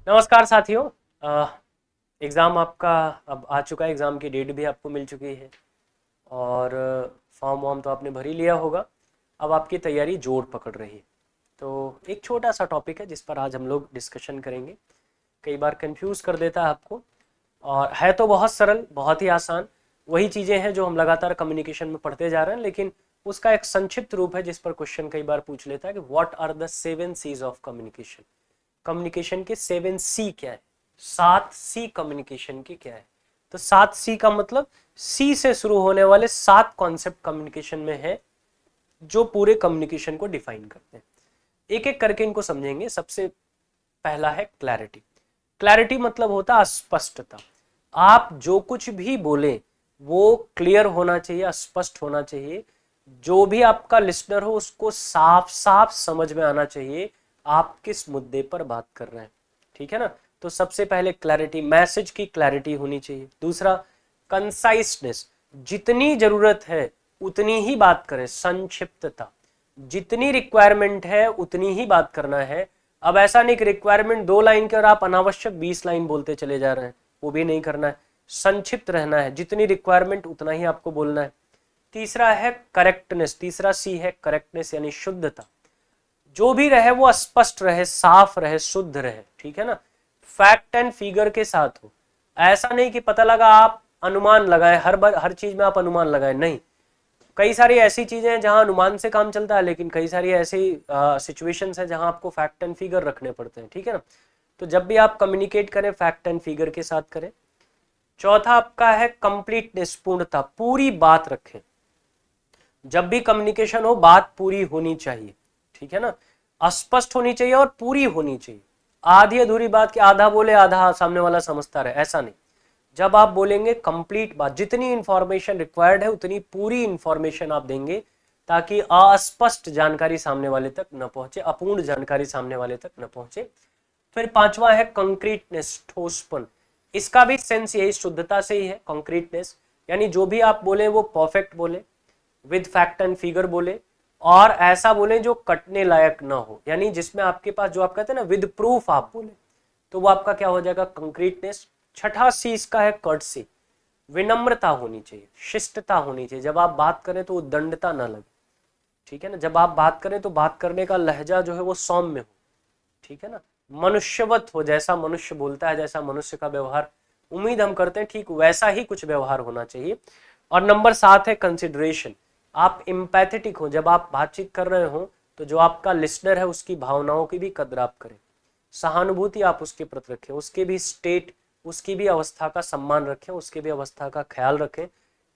नमस्कार साथियों। एग्ज़ाम आपका अब आ चुका है। एग्ज़ाम की डेट भी आपको मिल चुकी है और फॉर्म वॉर्म तो आपने भर ही लिया होगा। अब आपकी तैयारी जोर पकड़ रही है। तो एक छोटा सा टॉपिक है जिस पर आज हम लोग डिस्कशन करेंगे। कई बार कंफ्यूज कर देता है आपको और है तो बहुत सरल, बहुत ही आसान। वही चीज़ें हैं जो हम लगातार कम्युनिकेशन में पढ़ते जा रहे हैं, लेकिन उसका एक संक्षिप्त रूप है जिस पर क्वेश्चन कई बार पूछ लेता है कि what are the 7 C's of communication. Communication के 7 C क्या है, 7 C कम्युनिकेशन की क्या है। तो 7 C का मतलब सी से शुरू होने वाले 7 कॉन्सेप्ट कम्युनिकेशन में है जो पूरे कम्युनिकेशन को डिफाइन करते हैं। एक एक करके इनको समझेंगे। सबसे पहला है क्लैरिटी। क्लैरिटी मतलब होता है स्पष्टता। आप जो कुछ भी बोले वो क्लियर होना चाहिए, स्पष्ट होना चाहिए। जो भी आपका लिसनर हो उसको साफ साफ समझ में आना चाहिए आप किस मुद्दे पर बात कर रहे हैं। ठीक है ना। तो सबसे पहले क्लैरिटी, मैसेज की क्लैरिटी होनी चाहिए। दूसरा कंसाइसनेस, जितनी जरूरत है उतनी ही बात करें। संक्षिप्तता, जितनी रिक्वायरमेंट है उतनी ही बात करना है। अब ऐसा नहीं कि रिक्वायरमेंट 2 लाइन की और आप अनावश्यक 20 लाइन बोलते चले जा रहे हैं, वो भी नहीं करना है। संक्षिप्त रहना है, जितनी रिक्वायरमेंट उतना ही आपको बोलना है। तीसरा है करेक्टनेस, तीसरा सी है करेक्टनेस यानी शुद्धता। जो भी रहे वो स्पष्ट रहे, साफ रहे, शुद्ध रहे। ठीक है ना। फैक्ट एंड फिगर के साथ हो। ऐसा नहीं कि पता लगा आप अनुमान लगाएं, हर बार हर चीज में आप अनुमान लगाएं, नहीं। कई सारी ऐसी चीजें हैं जहां अनुमान से काम चलता है, लेकिन कई सारी ऐसी सिचुएशंस हैं जहां आपको फैक्ट एंड फिगर रखने पड़ते हैं। ठीक है ना। तो जब भी आप कम्युनिकेट करें फैक्ट एंड फिगर के साथ करें। चौथा आपका है कंप्लीटनेस, पूर्णता, पूरी बात रखें। जब भी कम्युनिकेशन हो बात पूरी होनी चाहिए। ठीक है ना। अस्पष्ट होनी चाहिए और पूरी होनी चाहिए। आधी अधूरी बात की आधा बोले आधा सामने वाला समझता रहे, ऐसा नहीं। जब आप बोलेंगे कंप्लीट बात, जितनी इंफॉर्मेशन रिक्वायर्ड है उतनी पूरी इंफॉर्मेशन आप देंगे ताकि अस्पष्ट जानकारी सामने वाले तक न पहुंचे, अपूर्ण जानकारी सामने वाले तक न पहुंचे। फिर पांचवा है कंक्रीटनेस, ठोसपन। इसका भी सेंस यही शुद्धता से ही है। कंक्रीटनेस यानी जो भी आप बोले वो परफेक्ट बोले, विद फैक्ट एंड फिगर बोले, और ऐसा बोले जो कटने लायक ना हो, यानी जिसमें आपके पास जो आप कहते हैं ना विद प्रूफ आप बोले, तो वो आपका क्या हो जाएगा, कंक्रीटनेस। छठा सी इसका है कर्टसी, विनम्रता होनी चाहिए, शिष्टता होनी चाहिए। जब आप बात करें तो दंडता ना लगे। ठीक है ना। जब आप बात करें तो बात करने का लहजा जो है वो सौम्य हो। ठीक है ना। मनुष्यवत हो, जैसा मनुष्य बोलता है, जैसा मनुष्य का व्यवहार उम्मीद हम करते हैं ठीक वैसा ही कुछ व्यवहार होना चाहिए। और नंबर 7 है कंसिडरेशन। आप इम्पैथेटिक हो। जब आप बातचीत कर रहे हो तो जो आपका लिसनर है उसकी भावनाओं की भी कद्र आप करें, सहानुभूति आप उसके प्रति रखें, उसके भी स्टेट, उसकी भी अवस्था का सम्मान रखें, उसके भी अवस्था का ख्याल रखें।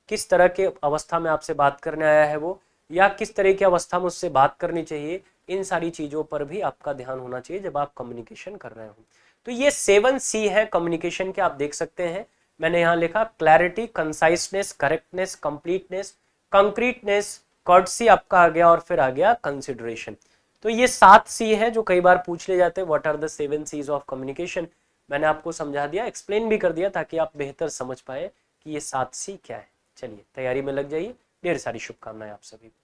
किस तरह के अवस्था में आपसे बात करने आया है वो, या किस तरह की अवस्था में उससे बात करनी चाहिए, इन सारी चीजों पर भी आपका ध्यान होना चाहिए जब आप कम्युनिकेशन कर रहे हो। तो ये 7 C है कम्युनिकेशन के, आप देख सकते हैं। मैंने यहां लिखा clarity, कंसाइसनेस, correctness, completeness, concreteness, courtesy आपका आ गया, और फिर आ गया कंसिडरेशन। तो ये 7 C है जो कई बार पूछ ले जाते हैं, what are the 7 C's of communication. मैंने आपको समझा दिया, एक्सप्लेन भी कर दिया ताकि आप बेहतर समझ पाए कि ये 7 C क्या है। चलिए तैयारी में लग जाइए। ढेर सारी शुभकामनाएं आप सभी को।